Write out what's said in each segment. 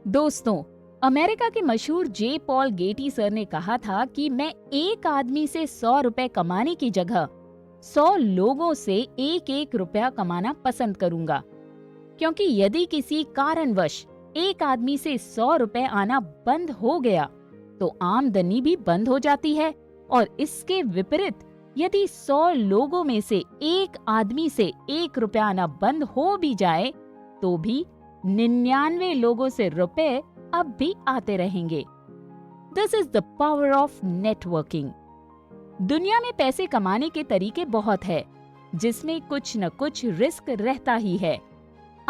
दोस्तों, अमेरिका के मशहूर जे पॉल गेटी सर ने कहा था कि मैं एक आदमी से 100 रुपए कमाने की जगह 100 लोगों से एक एक रुपया कमाना पसंद करूंगा, क्योंकि यदि किसी कारणवश एक आदमी से 100 रुपए आना बंद हो गया तो आमदनी भी बंद हो जाती है। और इसके विपरीत यदि 100 लोगों में से एक आदमी से 1 रुपया आना बंद हो भी जाए तो भी 99 लोगों से रुपए अब भी आते रहेंगे। This is the power of networking. दुनिया में पैसे कमाने के तरीके बहुत है, जिसमें कुछ न कुछ रिस्क रहता ही है।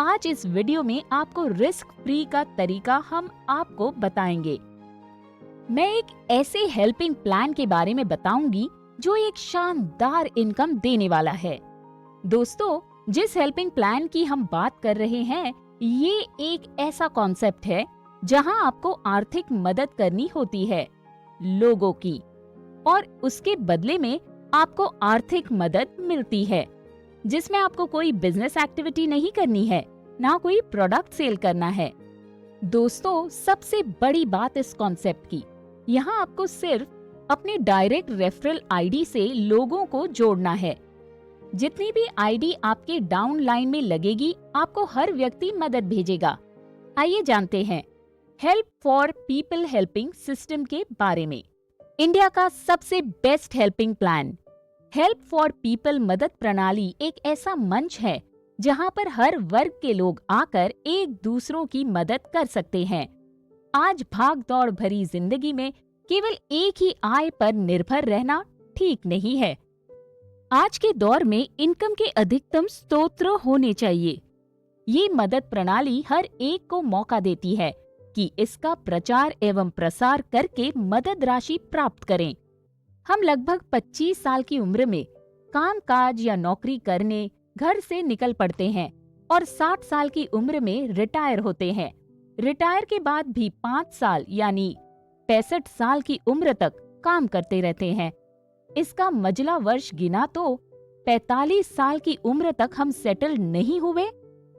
आज इस वीडियो में आपको रिस्क फ्री का तरीका हम आपको बताएंगे। मैं एक ऐसे हेल्पिंग प्लान के बारे में बताऊंगी जो एक शानदार इनकम देने वाला है। दोस्तों, जिस हेल्पिंग प्लान की हम बात कर रहे हैं, ये एक ऐसा कॉन्सेप्ट है जहां आपको आर्थिक मदद करनी होती है लोगों की, और उसके बदले में आपको आर्थिक मदद मिलती है, जिसमें आपको कोई बिजनेस एक्टिविटी नहीं करनी है, ना कोई प्रोडक्ट सेल करना है। दोस्तों, सबसे बड़ी बात इस कॉन्सेप्ट की, यहाँ आपको सिर्फ अपने डायरेक्ट रेफरल आईडी से लोगों को जोड़ना है। जितनी भी आईडी आपके डाउन लाइन में लगेगी, आपको हर व्यक्ति मदद भेजेगा। आइए जानते हैं help for people helping system के बारे में। इंडिया का सबसे best helping plan help for people मदद प्रणाली एक ऐसा मंच है जहां पर हर वर्ग के लोग आकर एक दूसरों की मदद कर सकते हैं। आज भाग दौड़ भरी जिंदगी में केवल एक ही आय पर निर्भर रहना ठीक नहीं है। आज के दौर में इनकम के अधिकतम स्रोत होने चाहिए। ये मदद प्रणाली हर एक को मौका देती है कि इसका प्रचार एवं प्रसार करके मदद राशि प्राप्त करें। हम लगभग 25 साल की उम्र में कामकाज या नौकरी करने घर से निकल पड़ते हैं और 60 साल की उम्र में रिटायर होते हैं। रिटायर के बाद भी 5 साल यानी 65 साल की उम्र तक काम करते रहते हैं। इसका मजला वर्ष गिना तो 45 साल की उम्र तक हम सेटल नहीं हुए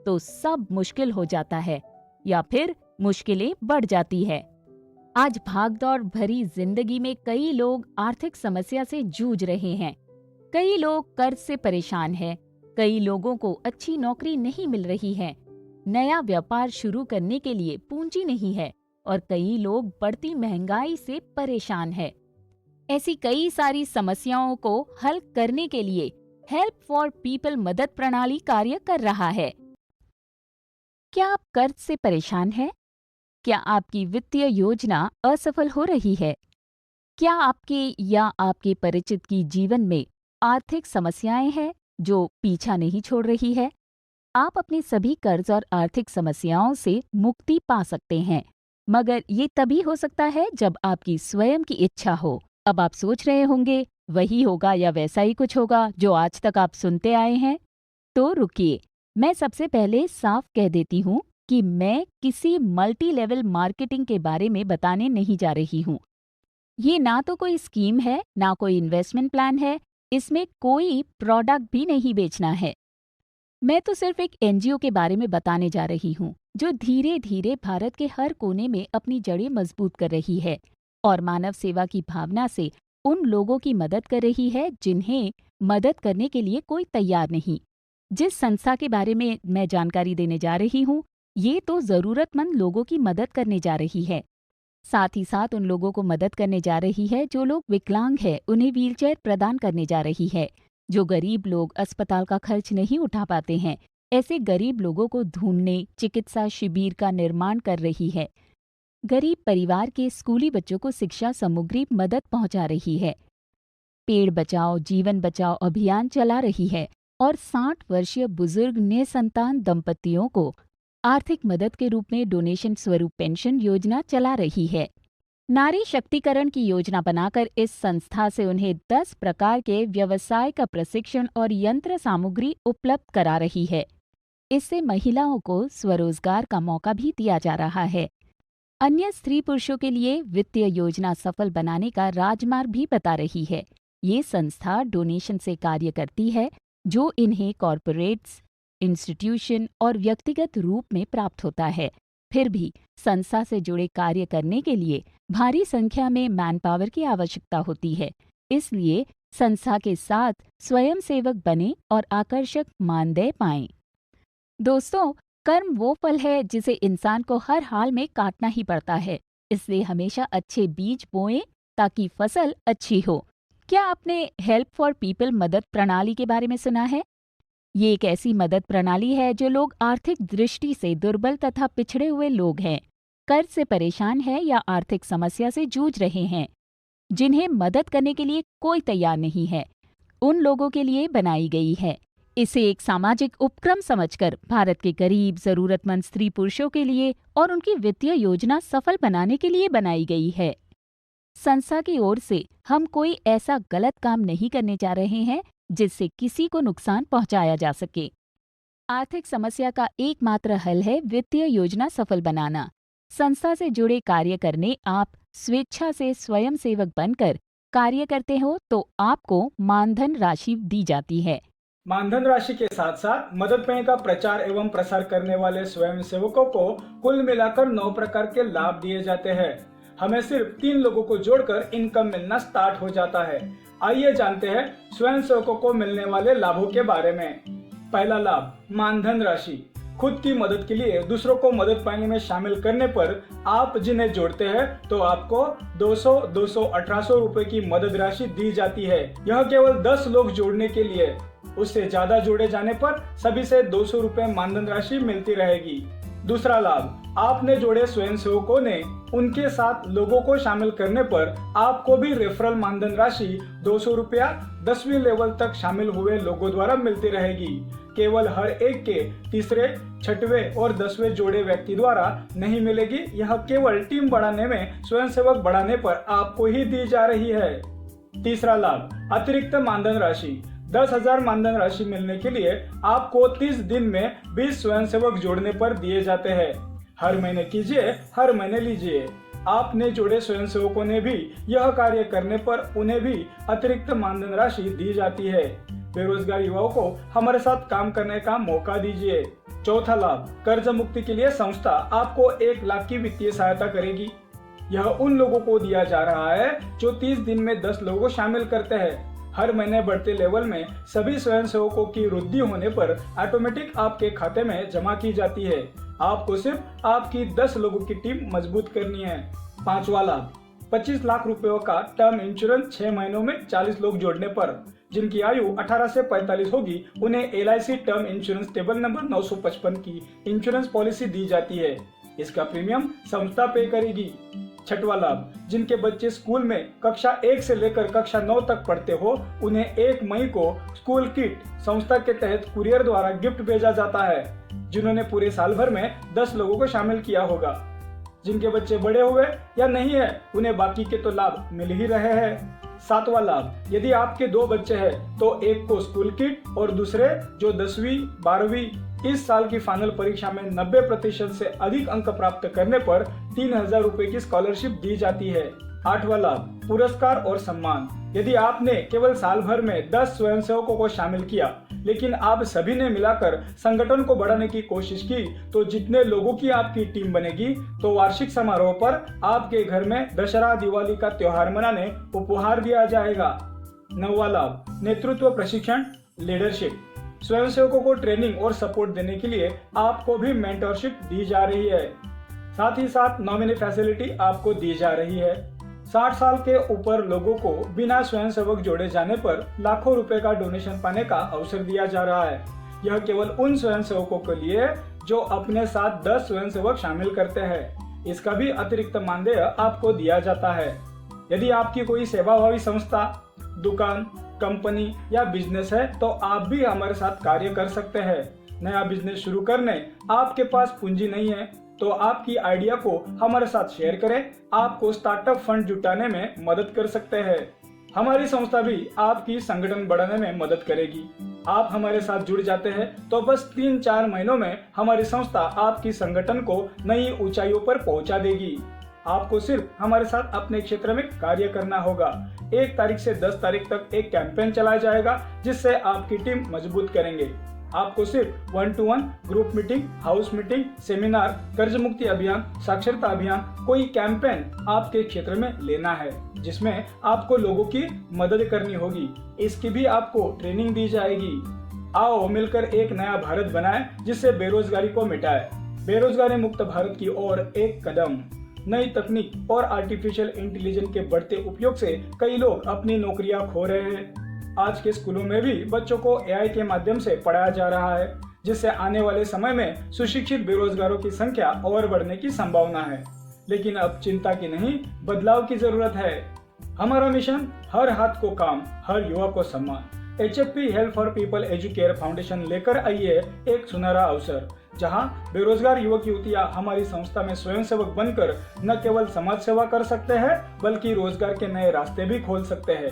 तो सब मुश्किल हो जाता है या फिर मुश्किलें बढ़ जाती है। आज भागदौड़ भरी जिंदगी में कई लोग आर्थिक समस्या से जूझ रहे हैं। कई लोग कर्ज से परेशान हैं, कई लोगों को अच्छी नौकरी नहीं मिल रही है, नया व्यापार शुरू करने के लिए पूंजी नहीं है और कई लोग बढ़ती महंगाई से परेशान है। ऐसी कई सारी समस्याओं को हल करने के लिए हेल्प फॉर पीपल मदद प्रणाली कार्य कर रहा है। क्या आप कर्ज से परेशान हैं? क्या आपकी वित्तीय योजना असफल हो रही है? क्या आपके या आपके परिचित की जीवन में आर्थिक समस्याएं हैं जो पीछा नहीं छोड़ रही है? आप अपने सभी कर्ज और आर्थिक समस्याओं से मुक्ति पा सकते हैं, मगर ये तभी हो सकता है जब आपकी स्वयं की इच्छा हो। अब आप सोच रहे होंगे, वही होगा या वैसा ही कुछ होगा जो आज तक आप सुनते आए हैं। तो रुकिए, मैं सबसे पहले साफ कह देती हूँ कि मैं किसी मल्टी लेवल मार्केटिंग के बारे में बताने नहीं जा रही हूँ। ये ना तो कोई स्कीम है, ना कोई इन्वेस्टमेंट प्लान है, इसमें कोई प्रोडक्ट भी नहीं बेचना है। मैं तो सिर्फ एक एनजीओ के बारे में बताने जा रही हूँ जो धीरे धीरे भारत के हर कोने में अपनी जड़ें मजबूत कर रही है और मानव सेवा की भावना से उन लोगों की मदद कर रही है जिन्हें मदद करने के लिए कोई तैयार नहीं। जिस संस्था के बारे में मैं जानकारी देने जा रही हूँ, ये तो जरूरतमंद लोगों की मदद करने जा रही है। साथ ही साथ उन लोगों को मदद करने जा रही है जो लोग विकलांग हैं, उन्हें व्हीलचेयर प्रदान करने जा रही है। जो गरीब लोग अस्पताल का खर्च नहीं उठा पाते हैं, ऐसे गरीब लोगों को ढूंढने चिकित्सा शिविर का निर्माण कर रही है। गरीब परिवार के स्कूली बच्चों को शिक्षा सामग्री मदद पहुंचा रही है। पेड़ बचाओ जीवन बचाओ अभियान चला रही है और 60 वर्षीय बुजुर्ग निसंतान दंपतियों को आर्थिक मदद के रूप में डोनेशन स्वरूप पेंशन योजना चला रही है। नारी शक्तिकरण की योजना बनाकर इस संस्था से उन्हें 10 प्रकार के व्यवसाय का प्रशिक्षण और यंत्र सामग्री उपलब्ध करा रही है। इससे महिलाओं को स्वरोजगार का मौका भी दिया जा रहा है। अन्य स्त्री पुरुषों के लिए वित्तीय योजना सफल बनाने का राजमार्ग भी बता रही है। ये संस्था डोनेशन से कार्य करती है जो इन्हें कॉरपोरेट्स, इंस्टीट्यूशन और व्यक्तिगत रूप में प्राप्त होता है। फिर भी संस्था से जुड़े कार्य करने के लिए भारी संख्या में मैन पावर की आवश्यकता होती है। इसलिए संस्था के साथ स्वयंसेवक बने और आकर्षक मानदेय पाएं। दोस्तों, कर्म वो फल है जिसे इंसान को हर हाल में काटना ही पड़ता है। इसलिए हमेशा अच्छे बीज बोएं ताकि फसल अच्छी हो। क्या आपने हेल्प फॉर पीपल मदद प्रणाली के बारे में सुना है? ये एक ऐसी मदद प्रणाली है जो लोग आर्थिक दृष्टि से दुर्बल तथा पिछड़े हुए लोग हैं, कर्ज से परेशान हैं या आर्थिक समस्या से जूझ रहे हैं, जिन्हें मदद करने के लिए कोई तैयार नहीं है, उन लोगों के लिए बनाई गई है। इसे एक सामाजिक उपक्रम समझकर भारत के गरीब, जरूरतमंद स्त्री पुरुषों के लिए और उनकी वित्तीय योजना सफल बनाने के लिए बनाई गई है। संस्था की ओर से हम कोई ऐसा गलत काम नहीं करने जा रहे हैं जिससे किसी को नुकसान पहुंचाया जा सके। आर्थिक समस्या का एकमात्र हल है वित्तीय योजना सफल बनाना। संस्था से जुड़े कार्य करने आप स्वेच्छा से स्वयंसेवक बनकर कार्य करते हो तो आपको मानधन राशि दी जाती है। मानधन राशि के साथ साथ मदद पेय का प्रचार एवं प्रसार करने वाले स्वयंसेवकों को कुल मिलाकर 9 प्रकार के लाभ दिए जाते हैं। हमें सिर्फ 3 लोगों को जोड़कर इनकम मिलना स्टार्ट हो जाता है। आइए जानते हैं स्वयंसेवकों को मिलने वाले लाभों के बारे में। पहला लाभ, मानधन राशि। खुद की मदद के लिए दूसरों को मदद पाने में शामिल करने पर आप जिन्हें जोड़ते हैं तो आपको 200, 200, 1800 रुपए की मदद राशि दी जाती है। यह केवल 10 लोग जोड़ने के लिए। उससे ज्यादा जोड़े जाने पर सभी से 200 रुपए मानधन राशि मिलती रहेगी। दूसरा लाभ, आपने जोड़े स्वयंसेवकों ने उनके साथ लोगों को शामिल करने पर आपको भी रेफरल मानधन राशि 200 रुपया 10वीं लेवल तक शामिल हुए लोगों द्वारा मिलती रहेगी। केवल हर एक के तीसरे, 6वें और 10वें जोड़े व्यक्ति द्वारा नहीं मिलेगी। यह केवल टीम बढ़ाने में स्वयंसेवक बढ़ाने पर आपको ही दी जा रही है। तीसरा लाभ, अतिरिक्त मानधन राशि। 10,000 मानधन राशि मिलने के लिए आपको 30 दिन में 20 स्वयंसेवक जोड़ने पर दिए जाते हैं। हर महीने कीजिए, हर महीने लीजिए। आपने जोड़े स्वयंसेवकों ने भी यह कार्य करने पर उन्हें भी अतिरिक्त मानधन राशि दी जाती है। बेरोजगार युवाओं को हमारे साथ काम करने का मौका दीजिए। चौथा लाभ, कर्ज मुक्ति के लिए संस्था आपको 1 लाख की वित्तीय सहायता करेगी। यह उन लोगों को दिया जा रहा है जो 30 दिन में 10 लोगों को शामिल करते हैं। हर महीने बढ़ते लेवल में सभी स्वयंसेवकों की वृद्धि होने पर ऑटोमेटिक आपके खाते में जमा की जाती है। आपको सिर्फ आपकी 10 लोगों की टीम मजबूत करनी है। पांचवा लाभ, 25 लाख रुपयों का टर्म इंश्योरेंस 6 महीनों में 40 लोग जोड़ने पर। जिनकी आयु 18 से 45 होगी उन्हें LIC term insurance table number 955 की इंश्योरेंस पॉलिसी दी जाती है। इसका प्रीमियम संस्था पे करेगी। छठवां लाभ, जिनके बच्चे स्कूल में कक्षा 1 से लेकर कक्षा 9 तक पढ़ते हो उन्हें 1 मई को स्कूल किट संस्था के तहत कुरियर द्वारा गिफ्ट भेजा जाता है। जिन्होंने पूरे साल भर में 10 लोगों को शामिल किया होगा। जिनके बच्चे बड़े हुए या नहीं है उन्हें बाकी के तो लाभ मिल ही रहे हैं। सातवां लाभ, यदि आपके 2 बच्चे हैं तो एक को स्कूल किट और दूसरे जो 10वीं 12वीं इस साल की फाइनल परीक्षा में 90% से अधिक अंक प्राप्त करने पर 3,000 रुपए की स्कॉलरशिप दी जाती है। आठवां लाभ, पुरस्कार और सम्मान। यदि आपने केवल साल भर में 10 स्वयंसेवकों को शामिल किया लेकिन आप सभी ने मिलाकर संगठन को बढ़ाने की कोशिश की तो जितने लोगों की आपकी टीम बनेगी तो वार्षिक समारोह पर आपके घर में दशहरा दिवाली का त्योहार मनाने उपहार दिया जाएगा। नौवां लाभ, नेतृत्व प्रशिक्षण, लीडरशिप। स्वयंसेवकों को ट्रेनिंग और सपोर्ट देने के लिए आपको भी मेंटरशिप दी जा रही है। साथ ही साथ नॉमिनी फैसिलिटी आपको दी जा रही है। 60 साल के ऊपर लोगों को बिना स्वयंसेवक जोड़े जाने पर लाखों रुपए का डोनेशन पाने का अवसर दिया जा रहा है। यह केवल उन स्वयंसेवकों के लिए जो अपने साथ 10 स्वयंसेवक शामिल करते हैं। इसका भी अतिरिक्त मानदेय आपको दिया जाता है। यदि आपकी कोई सेवाभावी संस्था, दुकान, कंपनी या बिजनेस है तो आप भी हमारे साथ कार्य कर सकते हैं। नया बिजनेस शुरू करने आपके पास पूंजी नहीं है तो आपकी आइडिया को हमारे साथ शेयर करें। आपको स्टार्टअप फंड जुटाने में मदद कर सकते हैं। हमारी संस्था भी आपकी संगठन बढ़ाने में मदद करेगी। आप हमारे साथ जुड़ जाते हैं तो बस 3-4 महीनों में हमारी संस्था आपकी संगठन को नई ऊंचाइयों पर पहुंचा देगी। आपको सिर्फ हमारे साथ अपने क्षेत्र में कार्य करना होगा। 1 तारीख से 10 तारीख तक एक कैंपेन चलाया जाएगा जिससे आपकी टीम मजबूत करेंगे। आपको सिर्फ 1-to-1 group meeting, house meeting, seminar, कर्ज मुक्ति अभियान, साक्षरता अभियान, कोई कैंपेन आपके क्षेत्र में लेना है जिसमें आपको लोगों की मदद करनी होगी। इसकी भी आपको ट्रेनिंग दी जाएगी। आओ मिलकर एक नया भारत बनाएं जिससे बेरोजगारी को मिटाए। बेरोजगारी मुक्त भारत की ओर एक कदम। नई तकनीक और आर्टिफिशियल इंटेलिजेंस के बढ़ते उपयोग से कई लोग अपनी नौकरियां खो रहे हैं। आज के स्कूलों में भी बच्चों को एआई के माध्यम से पढ़ाया जा रहा है जिससे आने वाले समय में सुशिक्षित बेरोजगारों की संख्या और बढ़ने की संभावना है। लेकिन अब चिंता की नहीं, बदलाव की जरूरत है। हमारा मिशन, हर हाथ को काम, हर युवा को सम्मान। HFP help for people educare foundation लेकर आई है एक सुनहरा अवसर जहां बेरोजगार युवक युवतियां हमारी संस्था में स्वयंसेवक बनकर न केवल समाज सेवा कर सकते हैं बल्कि रोजगार के नए रास्ते भी खोल सकते हैं।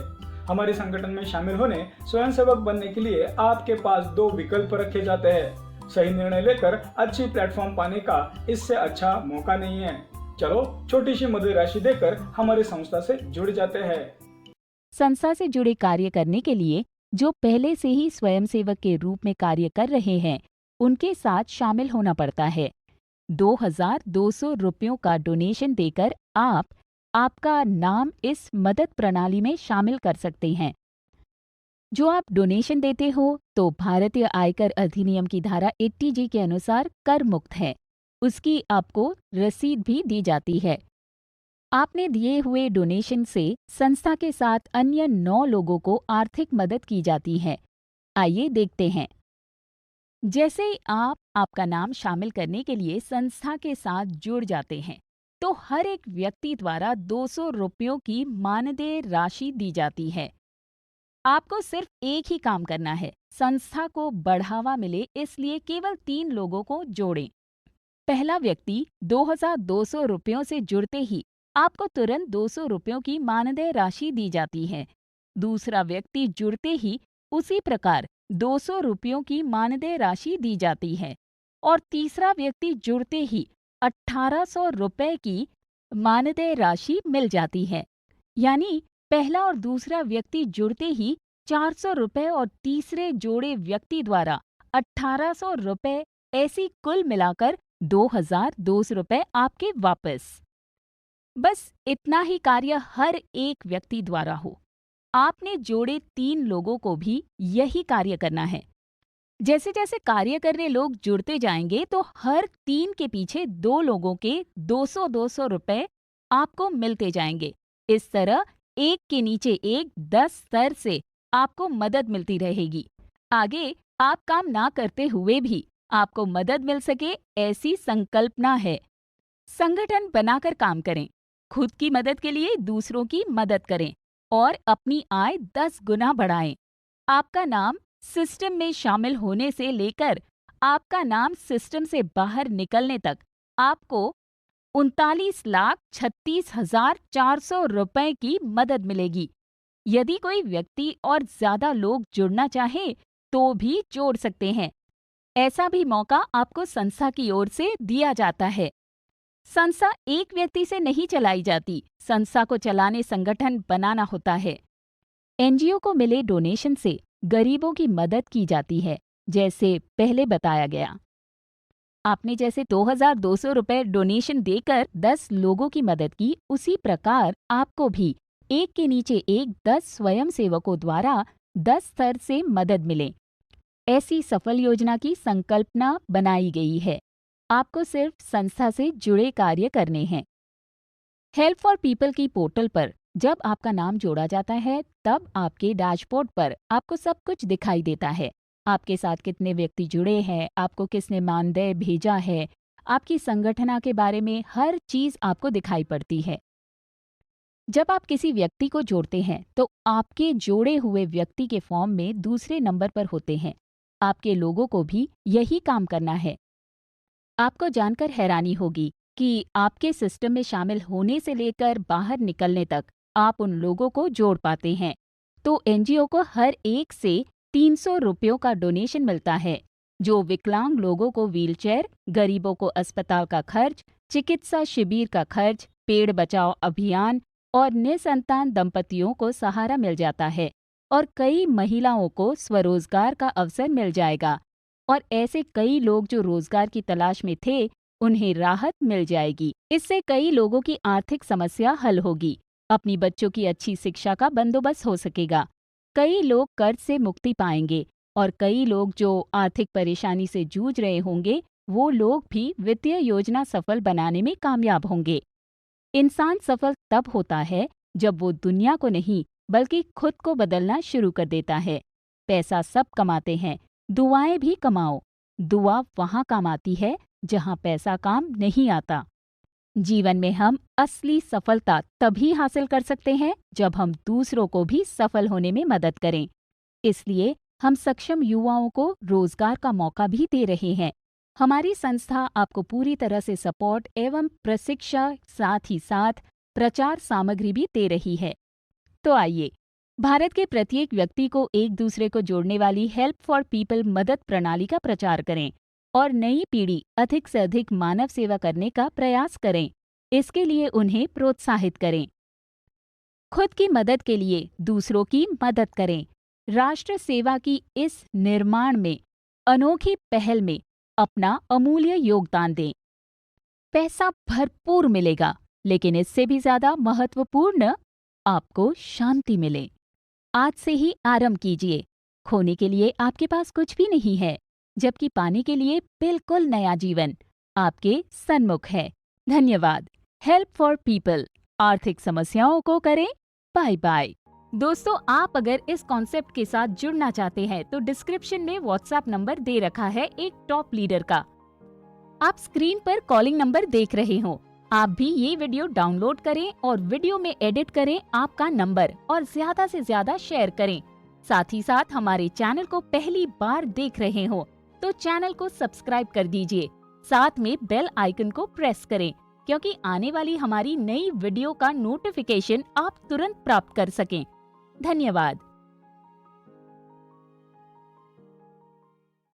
हमारे संगठन में शामिल होने, स्वयंसेवक बनने के लिए आपके पास 2 विकल्प रखे जाते हैं। सही निर्णय लेकर अच्छी प्लेटफॉर्म पाने का इससे अच्छा मौका नहीं है। चलो छोटी सी मदद राशि देकर हमारी संस्था से जुड़ जाते हैं। संस्था से जुड़े कार्य करने के लिए जो पहले से ही स्वयंसेवक के रूप में कार्य कर रहे हैं उनके साथ शामिल होना पड़ता है। 2,200 रुपयों का डोनेशन देकर आप आपका नाम इस मदद प्रणाली में शामिल कर सकते हैं। जो आप डोनेशन देते हो तो भारतीय आयकर अधिनियम की धारा 80G के अनुसार कर मुक्त है। उसकी आपको रसीद भी दी जाती है। आपने दिए हुए डोनेशन से संस्था के साथ अन्य 9 लोगों को आर्थिक मदद की जाती है। आइए देखते हैं। जैसे ही आप आपका नाम शामिल करने के लिए संस्था के साथ जुड़ जाते हैं तो हर एक व्यक्ति द्वारा 200 रुपयों की मानदेय राशि दी जाती है। आपको सिर्फ एक ही काम करना है, संस्था को बढ़ावा मिले इसलिए केवल 3 लोगों को जोड़ें। पहला व्यक्ति 2,200 रुपयों से जुड़ते ही आपको तुरंत 200 रुपयों की मानदेय राशि दी जाती है। दूसरा व्यक्ति जुड़ते ही उसी प्रकार 200 रुपयों की मानदेय राशि दी जाती है और तीसरा व्यक्ति जुड़ते ही 1,800 रुपए की मानदेय राशि मिल जाती है। यानी पहला और दूसरा व्यक्ति जुड़ते ही 400 रुपए और तीसरे जोड़े व्यक्ति द्वारा 1,800 रुपए, ऐसी कुल मिलाकर 2,200 रुपए आपके वापस। बस इतना ही कार्य हर एक व्यक्ति द्वारा हो। आपने जोड़े 3 लोगों को भी यही कार्य करना है। जैसे जैसे कार्य करने लोग जुड़ते जाएंगे तो हर 3 के पीछे 2 लोगों के 200-200 रुपए आपको मिलते जाएंगे। इस तरह एक के नीचे एक 10 स्तर से आपको मदद मिलती रहेगी। आगे आप काम ना करते हुए भी आपको मदद मिल सके, ऐसी संकल्पना है। संगठन बनाकर काम करें, खुद की मदद के लिए दूसरों की मदद करें और अपनी आय 10 गुना बढ़ाएं। आपका नाम सिस्टम में शामिल होने से लेकर आपका नाम सिस्टम से बाहर निकलने तक आपको 39,36,400 रुपए की मदद मिलेगी। यदि कोई व्यक्ति और ज्यादा लोग जुड़ना चाहे तो भी जोड़ सकते हैं। ऐसा भी मौका आपको संस्था की ओर से दिया जाता है। संस्था एक व्यक्ति से नहीं चलाई जाती, संस्था को चलाने संगठन बनाना होता है। एनजीओ को मिले डोनेशन से गरीबों की मदद की जाती है, जैसे पहले बताया गया। आपने जैसे 2,200 रुपए डोनेशन देकर 10 लोगों की मदद की, उसी प्रकार आपको भी एक के नीचे एक 10 स्वयंसेवकों द्वारा 10 स्तर से मदद मिले। ऐसी सफल योजना की संकल्पना बनाई गई है। आपको सिर्फ संस्था से जुड़े कार्य करने हैं। हेल्प फॉर पीपल की पोर्टल पर जब आपका नाम जोड़ा जाता है तब आपके डैशबोर्ड पर आपको सब कुछ दिखाई देता है। आपके साथ कितने व्यक्ति जुड़े हैं, आपको किसने मानदेय भेजा है, आपकी संगठना के बारे में हर चीज आपको दिखाई पड़ती है। जब आप किसी व्यक्ति को जोड़ते हैं तो आपके जोड़े हुए व्यक्ति के फॉर्म में दूसरे नंबर पर होते हैं। आपके लोगों को भी यही काम करना है। आपको जानकर हैरानी होगी कि आपके सिस्टम में शामिल होने से लेकर बाहर निकलने तक आप उन लोगों को जोड़ पाते हैं। तो एनजीओ को हर एक से 300 रुपयों का डोनेशन मिलता है, जो विकलांग लोगों को व्हीलचेयर, गरीबों को अस्पताल का खर्च, चिकित्सा शिविर का खर्च, पेड़ बचाओ अभियान और निसंतान दंपतियों को सहारा मिल जाता है और कई महिलाओं को स्वरोजगार का अवसर मिल जाएगा। और ऐसे कई लोग जो रोजगार की तलाश में थे, उन्हें राहत मिल जाएगी। इससे कई लोगों की आर्थिक समस्या हल होगी, अपनी बच्चों की अच्छी शिक्षा का बंदोबस्त हो सकेगा, कई लोग कर्ज से मुक्ति पाएंगे और कई लोग जो आर्थिक परेशानी से जूझ रहे होंगे, वो लोग भी वित्तीय योजना सफल बनाने में कामयाब होंगे। इंसान सफल तब होता है जब वो दुनिया को नहीं बल्कि खुद को बदलना शुरू कर देता है। पैसा सब कमाते हैं, दुआएं भी कमाओ। दुआ वहां काम आती है जहां पैसा काम नहीं आता। जीवन में हम असली सफलता तभी हासिल कर सकते हैं जब हम दूसरों को भी सफल होने में मदद करें। इसलिए हम सक्षम युवाओं को रोजगार का मौका भी दे रहे हैं। हमारी संस्था आपको पूरी तरह से सपोर्ट एवं प्रशिक्षण, साथ ही साथ प्रचार सामग्री भी दे रही है। तो आइए, भारत के प्रत्येक व्यक्ति को एक दूसरे को जोड़ने वाली हेल्प फॉर पीपल मदद प्रणाली का प्रचार करें और नई पीढ़ी अधिक से अधिक मानव सेवा करने का प्रयास करें। इसके लिए उन्हें प्रोत्साहित करें। खुद की मदद के लिए दूसरों की मदद करें। राष्ट्र सेवा की इस निर्माण में, अनोखी पहल में अपना अमूल्य योगदान दें। पैसा भरपूर मिलेगा, लेकिन इससे भी ज्यादा महत्वपूर्ण, आपको शांति मिले। आज से ही आरंभ कीजिए। खोने के लिए आपके पास कुछ भी नहीं है, जबकि पाने के लिए बिल्कुल नया जीवन आपके सन्मुख है। धन्यवाद। हेल्प फॉर पीपल, आर्थिक समस्याओं को करें बाय बाय। दोस्तों, आप अगर इस कॉन्सेप्ट के साथ जुड़ना चाहते हैं तो डिस्क्रिप्शन में व्हाट्सएप नंबर दे रखा है एक टॉप लीडर का। आप स्क्रीन पर कॉलिंग नंबर देख रहे हो। आप भी ये वीडियो डाउनलोड करें और वीडियो में एडिट करें आपका नंबर और ज्यादा से ज्यादा शेयर करें। साथ ही साथ हमारे चैनल को पहली बार देख रहे हो तो चैनल को सब्सक्राइब कर दीजिए। साथ में बेल आइकन को प्रेस करें, क्योंकि आने वाली हमारी नई वीडियो का नोटिफिकेशन आप तुरंत प्राप्त कर सकें। धन्यवाद।